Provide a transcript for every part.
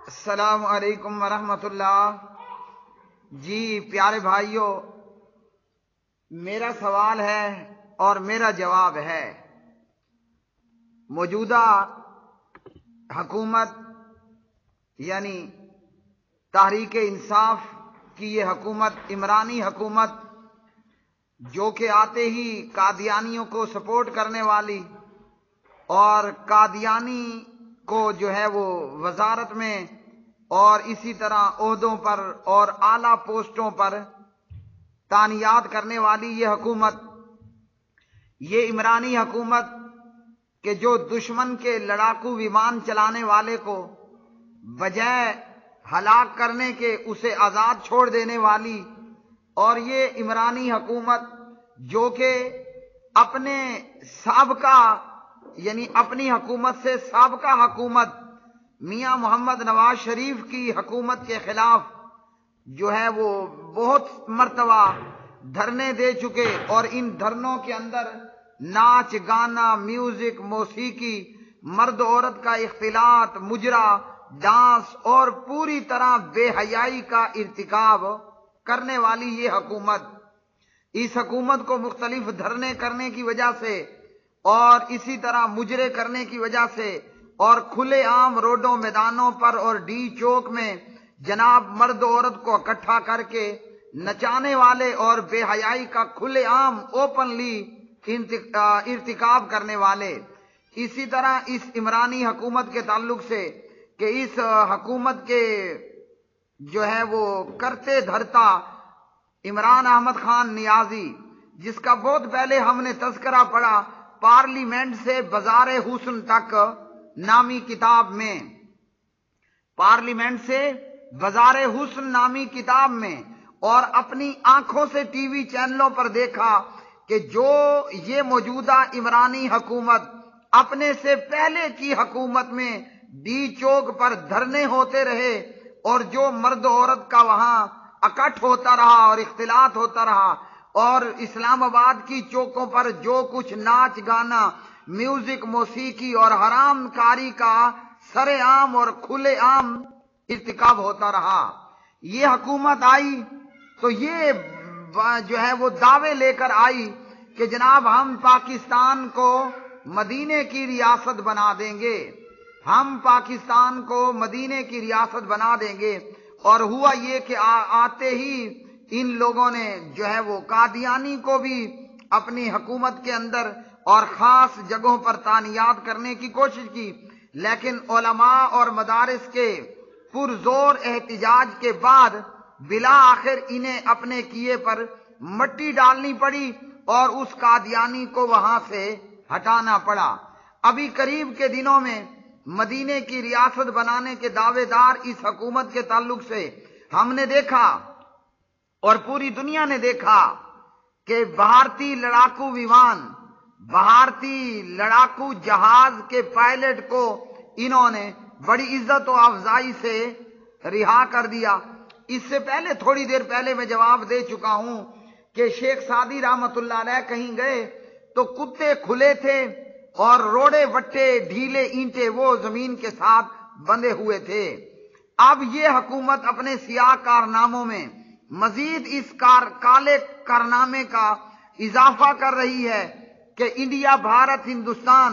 السلام علیکم ورحمۃ اللہ۔ جی پیارے بھائیوں، میرا سوال ہے اور میرا جواب ہے، موجودہ حکومت یعنی تحریک انصاف کی یہ حکومت، عمرانی حکومت، جو کہ آتے ہی قادیانیوں کو سپورٹ کرنے والی اور قادیانی کو جو ہے وہ وزارت میں اور اسی طرح عہدوں پر اور اعلیٰ پوسٹوں پر تعینات کرنے والی یہ حکومت، یہ عمرانی حکومت کہ جو دشمن کے لڑاکو ومان چلانے والے کو بجائے ہلاک کرنے کے اسے آزاد چھوڑ دینے والی، اور یہ عمرانی حکومت جو کہ اپنے سابقہ یعنی اپنی حکومت سے سابقہ حکومت میاں محمد نواز شریف کی حکومت کے خلاف جو ہے وہ بہت مرتبہ دھرنے دے چکے، اور ان دھرنوں کے اندر ناچ گانا، میوزک، موسیقی، مرد عورت کا اختلاط، مجرا، ڈانس اور پوری طرح بے حیائی کا ارتکاب کرنے والی یہ حکومت، اس حکومت کو مختلف دھرنے کرنے کی وجہ سے اور اسی طرح مجرے کرنے کی وجہ سے اور کھلے عام روڈوں میدانوں پر اور ڈی چوک میں جناب مرد عورت کو اکٹھا کر کے نچانے والے اور بے حیائی کا کھلے عام اوپنلی ارتکاب کرنے والے، اسی طرح اس عمرانی حکومت کے تعلق سے کہ اس حکومت کے جو ہے وہ کرتے دھرتا عمران احمد خان نیازی، جس کا بہت پہلے ہم نے تذکرہ پڑھا پارلیمنٹ سے بازار حسن تک نامی کتاب میں، پارلیمنٹ سے بازار حسن نامی کتاب میں، اور اپنی آنکھوں سے ٹی وی چینلوں پر دیکھا کہ جو یہ موجودہ عمرانی حکومت اپنے سے پہلے کی حکومت میں ڈی چوک پر دھرنے ہوتے رہے اور جو مرد عورت کا وہاں اکٹھ ہوتا رہا اور اختلاط ہوتا رہا، اور اسلام آباد کی چوکوں پر جو کچھ ناچ گانا، میوزک، موسیقی اور حرام کاری کا سر عام اور کھلے عام ارتکاب ہوتا رہا، یہ حکومت آئی تو یہ جو ہے وہ دعوے لے کر آئی کہ جناب ہم پاکستان کو مدینے کی ریاست بنا دیں گے، ہم پاکستان کو مدینے کی ریاست بنا دیں گے۔ اور ہوا یہ کہ آتے ہی ان لوگوں نے جو ہے وہ قادیانی کو بھی اپنی حکومت کے اندر اور خاص جگہوں پر تعینات کرنے کی کوشش کی، لیکن علماء اور مدارس کے پرزور احتجاج کے بعد بالآخر انہیں اپنے کیے پر مٹی ڈالنی پڑی اور اس قادیانی کو وہاں سے ہٹانا پڑا۔ ابھی قریب کے دنوں میں مدینے کی ریاست بنانے کے دعوے دار اس حکومت کے تعلق سے ہم نے دیکھا اور پوری دنیا نے دیکھا کہ بھارتی لڑاکو ومان، بھارتی لڑاکو جہاز کے پائلٹ کو انہوں نے بڑی عزت و افزائی سے رہا کر دیا۔ اس سے پہلے تھوڑی دیر پہلے میں جواب دے چکا ہوں کہ شیخ سعدی رحمت اللہ علیہ کہیں گئے تو کتے کھلے تھے اور روڑے وٹے ڈھیلے اینٹیں وہ زمین کے ساتھ بندھے ہوئے تھے۔ اب یہ حکومت اپنے سیاہ کارناموں میں مزید اس کالے کارنامے کا اضافہ کر رہی ہے کہ انڈیا، بھارت، ہندوستان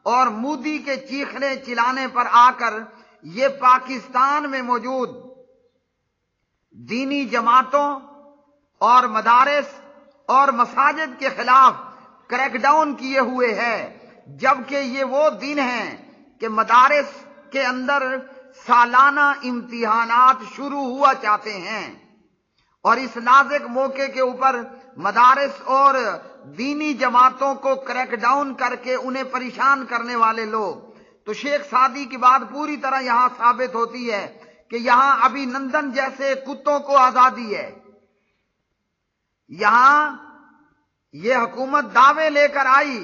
اور مودی کے چیخنے چلانے پر آ کر یہ پاکستان میں موجود دینی جماعتوں اور مدارس اور مساجد کے خلاف کریک ڈاؤن کیے ہوئے ہے، جبکہ یہ وہ دن ہیں کہ مدارس کے اندر سالانہ امتحانات شروع ہوا چاہتے ہیں، اور اس نازک موقع کے اوپر مدارس اور دینی جماعتوں کو کریک ڈاؤن کر کے انہیں پریشان کرنے والے لوگ، تو شیخ سعدی کی بات پوری طرح یہاں ثابت ہوتی ہے کہ یہاں ابھی نندن جیسے کتوں کو آزادی ہے۔ یہاں یہ حکومت دعوے لے کر آئی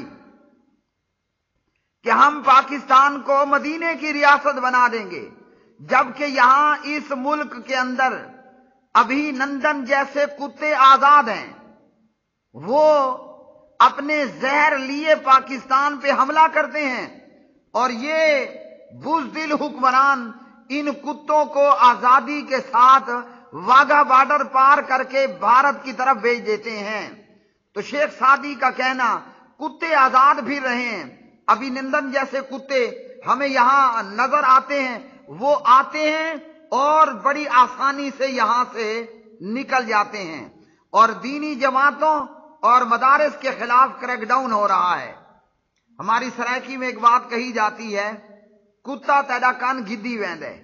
کہ ہم پاکستان کو مدینے کی ریاست بنا دیں گے، جبکہ یہاں اس ملک کے اندر ابھی نندن جیسے کتے آزاد ہیں، وہ اپنے زہر لیے پاکستان پہ حملہ کرتے ہیں، اور یہ بزدل حکمران ان کتوں کو آزادی کے ساتھ واگھا بارڈر پار کر کے بھارت کی طرف بھیج دیتے ہیں۔ تو شیخ سعدی کا کہنا کتے آزاد پھر رہے ہیں، ابھینندن جیسے کتے ہمیں یہاں نظر آتے ہیں، وہ آتے ہیں اور بڑی آسانی سے یہاں سے نکل جاتے ہیں، اور دینی جماعتوں اور مدارس کے خلاف کریک ڈاؤن ہو رہا ہے۔ ہماری سرائکی میں ایک بات کہی جاتی ہے، کتا تیرا کان گدی ویند ہے۔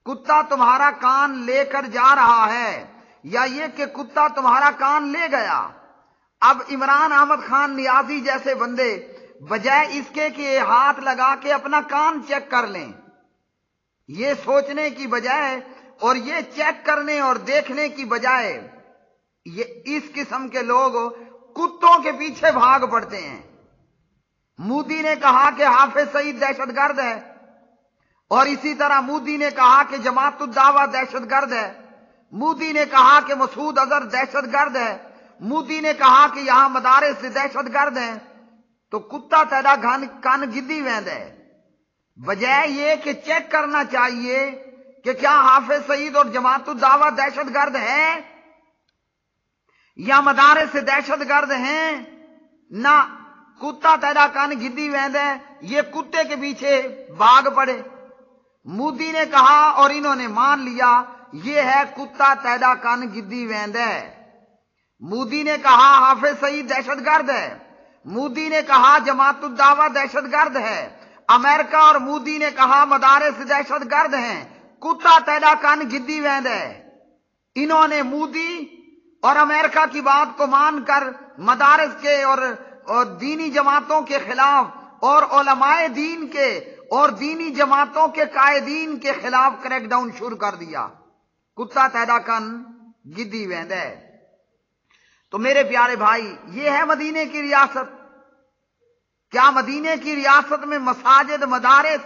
کتا تمہارا کان لے کر جا رہا ہے، یا یہ کہ کتا تمہارا کان لے گیا۔ اب عمران احمد خان نیازی جیسے بندے بجائے اس کے کہ ہاتھ لگا کے اپنا کان چیک کر لیں، یہ سوچنے کی بجائے اور یہ چیک کرنے اور دیکھنے کی بجائے یہ اس قسم کے لوگ کتوں کے پیچھے بھاگ پڑتے ہیں۔ مودی نے کہا کہ حافظ سعید دہشت گرد ہے، اور اسی طرح مودی نے کہا کہ جماعت الدعوہ دہشت گرد ہے، مودی نے کہا کہ مسعود اظہر دہشت گرد ہے، مودی نے کہا کہ یہاں مدارس دہشت گرد ہیں، تو کتا تیرا کان گدی ویند ہے۔ بجائے یہ کہ چیک کرنا چاہیے کہ کیا حافظ سعید اور جماعت الدعوہ دہشت گرد ہے یا مدارس دہشت گرد ہیں، نہ کتا تیرا کان گدی ویند ہے، یہ کتے کے پیچھے بھاگ پڑے۔ مودی نے کہا اور انہوں نے مان لیا، یہ ہے کتا تیرا کان گدی ویند ہے۔ مودی نے کہا حافظ سعید دہشت گرد ہے، مودی نے کہا جماعت الدعوہ دہشت گرد ہے، امریکہ اور مودی نے کہا مدارس دہشت گرد ہیں، کتا تیرا کان گدی ویند ہے۔ انہوں نے مودی اور امریکہ کی بات کو مان کر مدارس کے اور دینی جماعتوں کے خلاف اور علماء دین کے اور دینی جماعتوں کے قائدین کے خلاف کریک ڈاؤن شروع کر دیا۔ کتا تیرا کان گدی ویند ہے۔ تو میرے پیارے بھائی، یہ ہے مدینے کی ریاست۔ کیا مدینے کی ریاست میں مساجد، مدارس،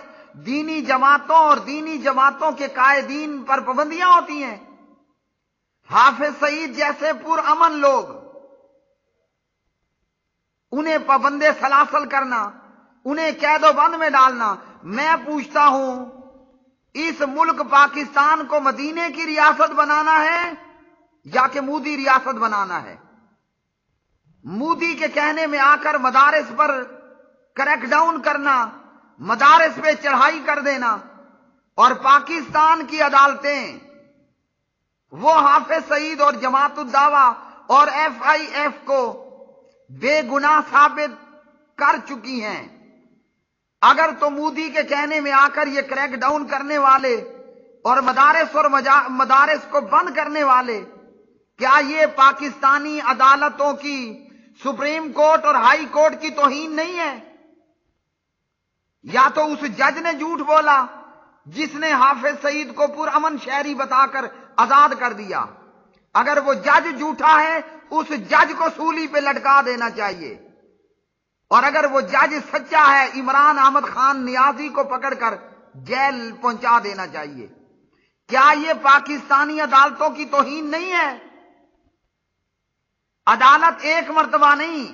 دینی جماعتوں اور دینی جماعتوں کے قائدین پر پابندیاں ہوتی ہیں؟ حافظ سعید جیسے پرامن لوگ، انہیں پابندے سلاسل کرنا، انہیں قید و بند میں ڈالنا، میں پوچھتا ہوں اس ملک پاکستان کو مدینے کی ریاست بنانا ہے یا کہ مودی ریاست بنانا ہے؟ مودی کے کہنے میں آ کر مدارس پر کریک ڈاؤن کرنا، مدارس پہ چڑھائی کر دینا، اور پاکستان کی عدالتیں وہ حافظ سعید اور جماعت الدعوہ اور ایف آئی ایف کو بے گناہ ثابت کر چکی ہیں۔ اگر تو مودی کے کہنے میں آ کر یہ کریک ڈاؤن کرنے والے اور مدارس کو بند کرنے والے، کیا یہ پاکستانی عدالتوں کی، سپریم کورٹ اور ہائی کورٹ کی توہین نہیں ہے؟ یا تو اس جج نے جھوٹ بولا جس نے حافظ سعید کو پرامن شہری بتا کر آزاد کر دیا؟ اگر وہ جج جھوٹا ہے، اس جج کو سولی پہ لٹکا دینا چاہیے، اور اگر وہ جج سچا ہے، عمران احمد خان نیازی کو پکڑ کر جیل پہنچا دینا چاہیے۔ کیا یہ پاکستانی عدالتوں کی توہین نہیں ہے؟ عدالت ایک مرتبہ نہیں،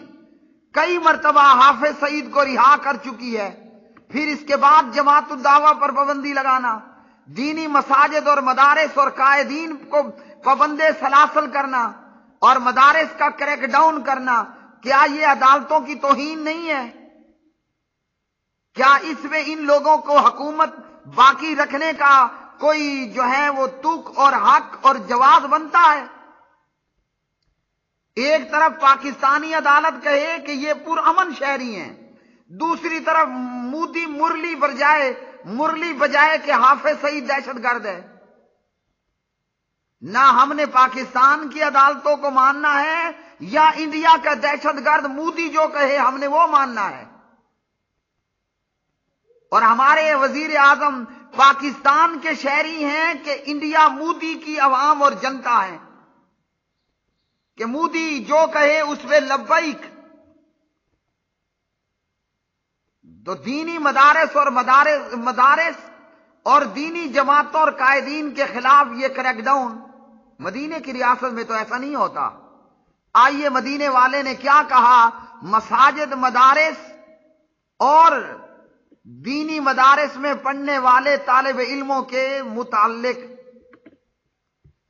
کئی مرتبہ حافظ سعید کو رہا کر چکی ہے، پھر اس کے بعد جماعت الدعوہ پر پابندی لگانا، دینی مساجد اور مدارس اور قائدین کو پابندے سلاسل کرنا اور مدارس کا کریک ڈاؤن کرنا، کیا یہ عدالتوں کی توہین نہیں ہے؟ کیا اس میں ان لوگوں کو حکومت باقی رکھنے کا کوئی جو ہے وہ تک اور حق اور جواز بنتا ہے؟ ایک طرف پاکستانی عدالت کہے کہ یہ پرامن شہری ہیں، دوسری طرف مودی مرلی بجائے کہ حافظ سعید دہشت گرد ہے۔ نہ ہم نے پاکستان کی عدالتوں کو ماننا ہے یا انڈیا کا دہشت گرد مودی جو کہے ہم نے وہ ماننا ہے۔ اور ہمارے وزیر اعظم پاکستان کے شہری ہیں کہ انڈیا مودی کی عوام اور جنتا ہے، کہ مودی جو کہے اس پہ لبیک۔ تو دینی مدارس اور دینی جماعتوں اور قائدین کے خلاف یہ کریک ڈاؤن، مدینے کی ریاست میں تو ایسا نہیں ہوتا۔ آئیے مدینے والے نے کیا کہا، مساجد، مدارس اور دینی مدارس میں پڑھنے والے طالب علموں کے متعلق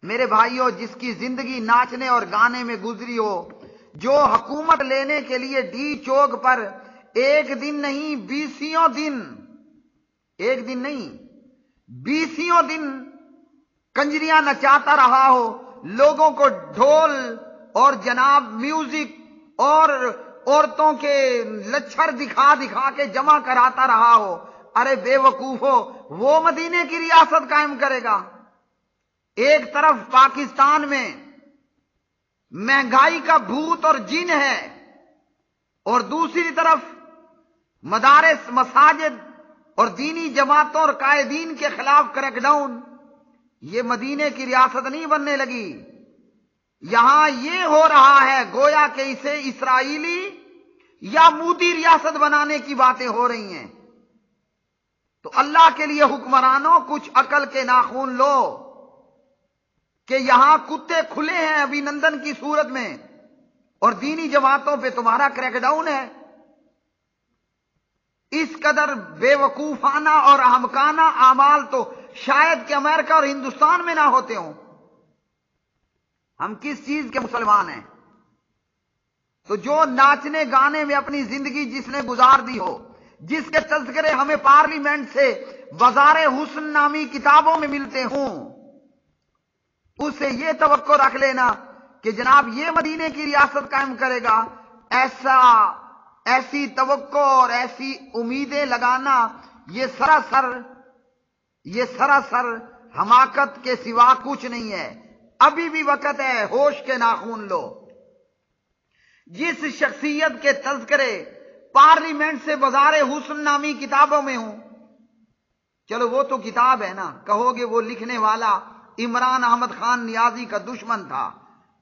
میرے بھائیوں، جس کی زندگی ناچنے اور گانے میں گزری ہو، جو حکومت لینے کے لیے ڈی چوک پر ایک دن نہیں 20 دن، ایک دن نہیں 20 دن کنجریاں نچاتا رہا ہو، لوگوں کو ڈھول اور جناب میوزک اور عورتوں کے لچھر دکھا دکھا کے جمع کراتا رہا ہو، ارے بے وقوفو، وہ مدینے کی ریاست قائم کرے گا؟ ایک طرف پاکستان میں مہنگائی کا بھوت اور جن ہے، اور دوسری طرف مدارس، مساجد اور دینی جماعتوں اور قائدین کے خلاف کریک ڈاؤن۔ یہ مدینے کی ریاست نہیں بننے لگی، یہاں یہ ہو رہا ہے گویا کہ اسے اسرائیلی یا مودی ریاست بنانے کی باتیں ہو رہی ہیں۔ تو اللہ کے لیے حکمرانوں، کچھ عقل کے ناخون لو کہ یہاں کتے کھلے ہیں ابھینندن کی صورت میں، اور دینی جماعتوں پہ تمہارا کریک ڈاؤن ہے۔ اس قدر بے وقوفانہ اور احمقانہ اعمال تو شاید کہ امریکہ اور ہندوستان میں نہ ہوتے ہوں۔ ہم کس چیز کے مسلمان ہیں؟ تو جو ناچنے گانے میں اپنی زندگی جس نے گزار دی ہو، جس کے تذکرے ہمیں پارلیمنٹ سے بازار حسن نامی کتابوں میں ملتے ہوں، اس سے یہ توقع رکھ لینا کہ جناب یہ مدینے کی ریاست قائم کرے گا، ایسی توقع اور ایسی امیدیں لگانا، یہ سراسر حماقت کے سوا کچھ نہیں ہے۔ ابھی بھی وقت ہے، ہوش کے ناخون لو۔ جس شخصیت کے تذکرے پارلیمنٹ سے بازار حسن نامی کتابوں میں ہوں، چلو وہ تو کتاب ہے نا، کہو گے وہ لکھنے والا عمران احمد خان نیازی کا دشمن تھا۔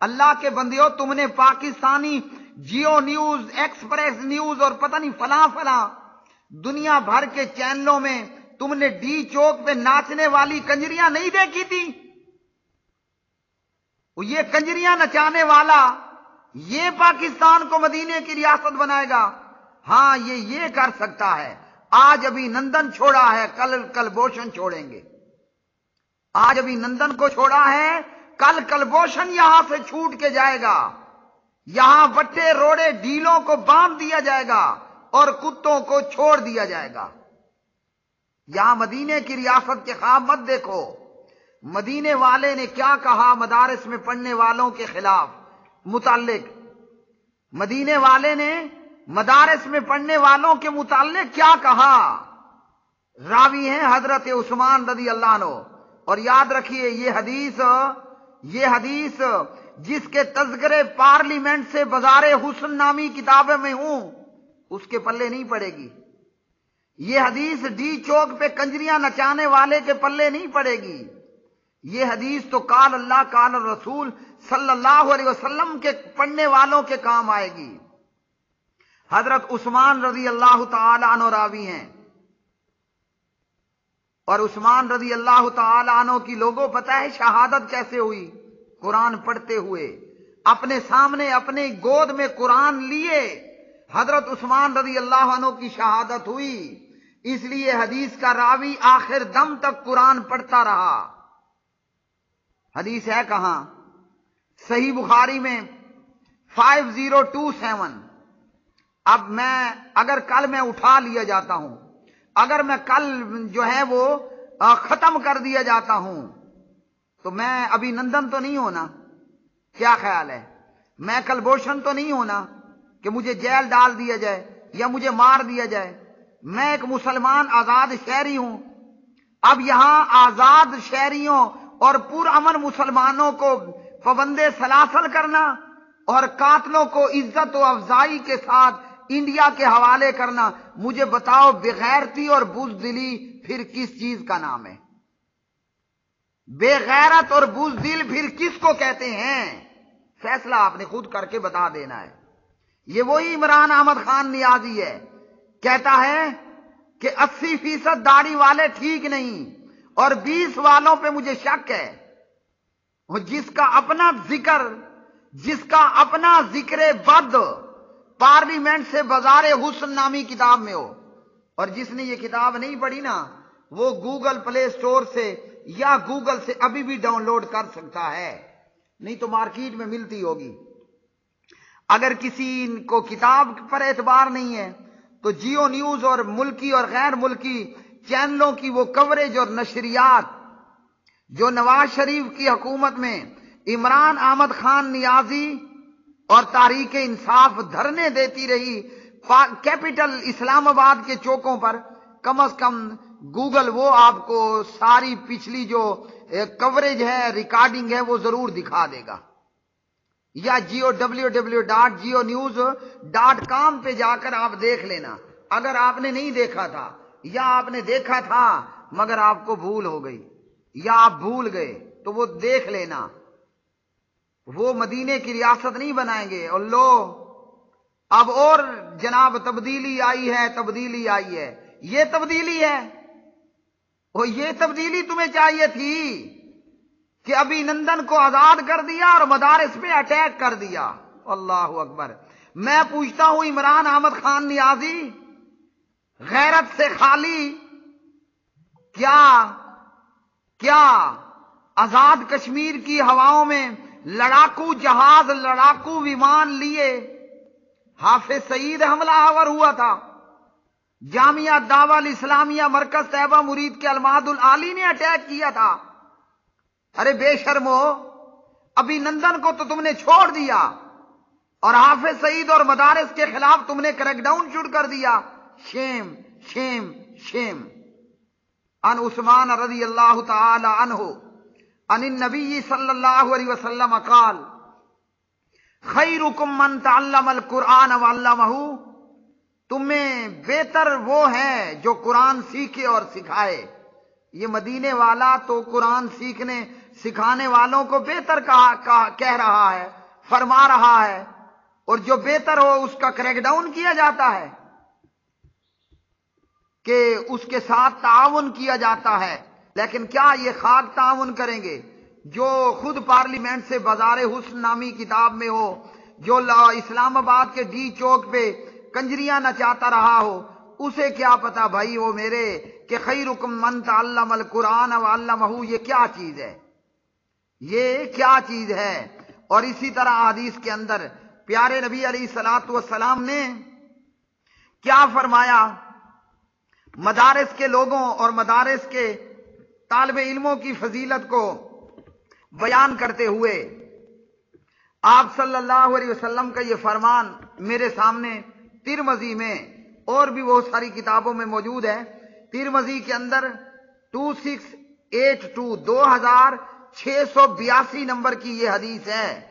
اللہ کے بندیوں، تم نے Pakistani Geo news, Express news اور پتہ نہیں فلاں دنیا بھر کے چینلوں میں تم نے ڈی چوک پہ ناچنے والی کنجریاں نہیں دیکھی تھی؟ یہ کنجریاں نچانے والا یہ پاکستان کو مدینے کی ریاست بنائے گا؟ ہاں، یہ کر سکتا ہے۔ آج ابھی نندن چھوڑا ہے، کل بوشن چھوڑیں گے۔ آج ابھی نندن کو چھوڑا ہے، کل بوشن یہاں سے چھوٹ کے جائے گا۔ یہاں وٹے روڑے ڈھیلوں کو باندھ دیا جائے گا اور کتوں کو چھوڑ دیا جائے گا۔ یہاں مدینے کی ریاست کے خواب مت دیکھو۔ مدینے والے نے کیا کہا مدارس میں پڑھنے والوں کے خلاف متعلق؟ مدینے والے نے مدارس میں پڑھنے والوں کے متعلق کیا کہا؟ راوی ہیں حضرت عثمان رضی اللہ عنہ، اور یاد رکھیے یہ حدیث جس کے تذکرے پارلیمنٹ سے بازار حسن نامی کتابیں میں ہوں، اس کے پلے نہیں پڑے گی۔ یہ حدیث ڈی چوک پہ کنجریاں نچانے والے کے پلے نہیں پڑے گی۔ یہ حدیث تو قال اللہ قال الرسول صلی اللہ علیہ وسلم کے پڑھنے والوں کے کام آئے گی۔ حضرت عثمان رضی اللہ تعالی عنہ راوی ہیں، اور عثمان رضی اللہ تعالی عنہ کی لوگوں پتہ ہے شہادت کیسے ہوئی؟ قرآن پڑھتے ہوئے، اپنے سامنے اپنے گود میں قرآن لیے حضرت عثمان رضی اللہ عنہ کی شہادت ہوئی۔ اس لیے حدیث کا راوی آخر دم تک قرآن پڑھتا رہا۔ حدیث ہے کہاں؟ صحیح بخاری میں 5027۔ اب اگر کل میں اٹھا لیا جاتا ہوں، اگر میں کل جو ہے وہ ختم کر دیا جاتا ہوں، تو میں ابھی نندن تو نہیں ہونا؟ کیا خیال ہے؟ میں کل بوشن تو نہیں ہونا کہ مجھے جیل ڈال دیا جائے یا مجھے مار دیا جائے؟ میں ایک مسلمان آزاد شہری ہوں۔ اب یہاں آزاد شہریوں اور پرامن مسلمانوں کو پابندِ سلاسل کرنا اور قاتلوں کو عزت و افزائی کے ساتھ انڈیا کے حوالے کرنا، مجھے بتاؤ بغیرتی اور بزدلی پھر کس چیز کا نام ہے؟ بے غیرت اور بزدل پھر کس کو کہتے ہیں؟ فیصلہ آپ نے خود کر کے بتا دینا ہے۔ یہ وہی عمران احمد خان نیازی ہے، کہتا ہے کہ 80% داڑھی والے ٹھیک نہیں اور 20 والوں پہ مجھے شک ہے۔ جس کا اپنا ذکر بد پارلیمنٹ سے بازار حسن نامی کتاب میں ہو، اور جس نے یہ کتاب نہیں پڑھی نا وہ گوگل پلے سٹور سے یا گوگل سے ابھی بھی ڈاؤن لوڈ کر سکتا ہے، نہیں تو مارکیٹ میں ملتی ہوگی۔ اگر کسی کو کتاب پر اعتبار نہیں ہے تو جیو نیوز اور ملکی اور غیر ملکی چینلوں کی وہ کوریج اور نشریات جو نواز شریف کی حکومت میں عمران احمد خان نیازی اور تحریک انصاف دھرنے دیتی رہی کیپٹل اسلام آباد کے چوکوں پر، کم از کم گوگل وہ آپ کو ساری پچھلی جو کوریج ہے، ریکارڈنگ ہے، وہ ضرور دکھا دے گا۔ یا www.geonews.com پہ جا کر آپ دیکھ لینا، اگر آپ نے نہیں دیکھا تھا یا آپ نے دیکھا تھا مگر آپ کو بھول ہو گئی یا آپ بھول گئے تو وہ دیکھ لینا۔ وہ مدینے کی ریاست نہیں بنائیں گے، اور لو اب اور جناب تبدیلی آئی ہے، تبدیلی آئی ہے، یہ تبدیلی ہے، وہ یہ تبدیلی تمہیں چاہیے تھی کہ ابھی نندن کو آزاد کر دیا اور مدارس پہ اٹیک کر دیا۔ اللہ اکبر۔ میں پوچھتا ہوں عمران احمد خان نیازی غیرت سے خالی کیا آزاد کشمیر کی ہواؤں میں لڑاکو جہاز، لڑاکو ومان لیے حافظ سعید حملہ آور ہوا تھا؟ جامعہ دعوہ الاسلامیہ مرکز طیبہ مرید کے المعہد العالی نے اٹیک کیا تھا؟ ارے بے شرمو، ابھی نندن کو تو تم نے چھوڑ دیا اور حافظ سعید اور مدارس کے خلاف تم نے کریک ڈاؤن شروع کر دیا۔ شیم شیم شیم۔ ان عثمان رضی اللہ تعالی عنہ ان النبی صلی اللہ علیہ وسلم قال خیرکم من تعلم القرآن وعلمہ، تم میں بہتر وہ ہے جو قرآن سیکھے اور سکھائے۔ یہ مدینے والا تو قرآن سیکھنے سکھانے والوں کو بہتر کہہ رہا ہے، فرما رہا ہے، اور جو بہتر ہو اس کا کریک ڈاؤن کیا جاتا ہے کہ اس کے ساتھ تعاون کیا جاتا ہے۔ لیکن کیا یہ خاک تعاون کریں گے جو خود پارلیمنٹ سے بازار حسن نامی کتاب میں ہو، جو اسلام آباد کے ڈی چوک پہ کنجریاں نچاتا رہا ہو؟ اسے کیا پتا بھائی وہ میرے کہ خیرکم من تعلم القرآن وعلمہ، یہ کیا چیز ہے، یہ کیا چیز ہے؟ اور اسی طرح حدیث کے اندر پیارے نبی علیہ الصلوۃ والسلام نے کیا فرمایا؟ مدارس کے لوگوں اور مدارس کے طالب علموں کی فضیلت کو بیان کرتے ہوئے آپ صلی اللہ علیہ وسلم کا یہ فرمان میرے سامنے ترمذی میں اور بھی بہت ساری کتابوں میں موجود ہے۔ ترمذی کے اندر 2682 2682 نمبر کی یہ حدیث ہے،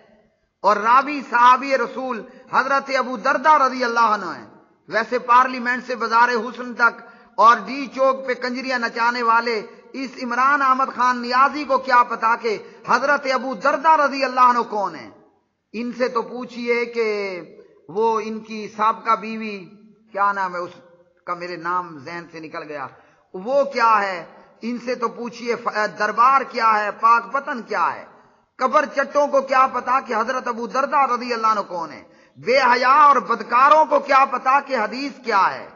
اور راوی صحابی رسول حضرت ابو دردہ رضی اللہ عنہ ہیں۔ ویسے پارلیمنٹ سے بازار حسن تک اور ڈی چوک پہ کنجریاں نچانے والے اس عمران احمد خان نیازی کو کیا پتا کہ حضرت ابو دردہ رضی اللہ عنہ کون ہیں؟ ان سے تو پوچھئے کہ وہ ان کی سابقہ بیوی کیا نام ہے اس کا، میرے نام ذہن سے نکل گیا، وہ کیا ہے؟ ان سے تو پوچھئے دربار کیا ہے، پاک پتن کیا ہے؟ قبر چٹوں کو کیا پتا کہ حضرت ابو دردہ رضی اللہ عنہ کون ہے؟ بے حیا اور بدکاروں کو کیا پتا کہ حدیث کیا ہے؟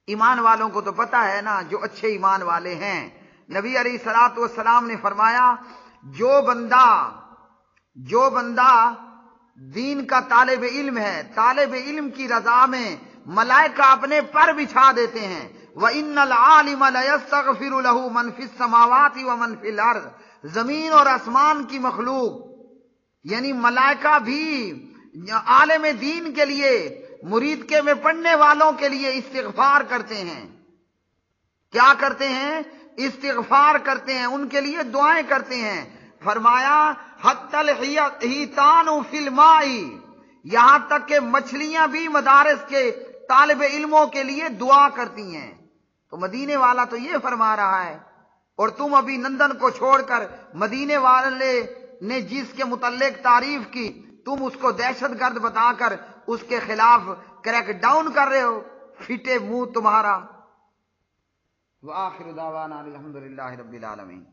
ایمان والوں کو تو پتا ہے نا، جو اچھے ایمان والے ہیں۔ نبی علیہ الصلوۃ والسلام نے فرمایا جو بندہ دین کا طالب علم ہے، طالب علم کی رضا میں ملائکہ اپنے پر بچھا دیتے ہیں۔ وَإِنَّ الْعَالِمَ لَيَسْتَغْفِرُ لَهُ مَنْ فِي السَّمَاوَاتِ وَمَنْ فِي الْأَرْضِ، زمین اور آسمان کی مخلوق یعنی ملائکہ بھی عالم دین کے لیے، مرید کے میں پڑھنے والوں کے لیے استغفار کرتے ہیں۔ کیا کرتے ہیں؟ استغفار کرتے ہیں، ان کے لیے دعائیں کرتے ہیں۔ فرمایا حتی الحیتان فی الماء، یہاں تک کہ مچھلیاں بھی مدارس کے طالب علموں کے لیے دعا کرتی ہیں۔ تو مدینے والا تو یہ فرما رہا ہے، اور تم ابھی نندن کو چھوڑ کر مدینے والے نے جس کے متعلق تعریف کی تم اس کو دہشت گرد بتا کر اس کے خلاف کریک ڈاؤن کر رہے ہو، پھٹے منہ تمہارا۔ وآخر دعوانا الحمدللہ رب العالمین۔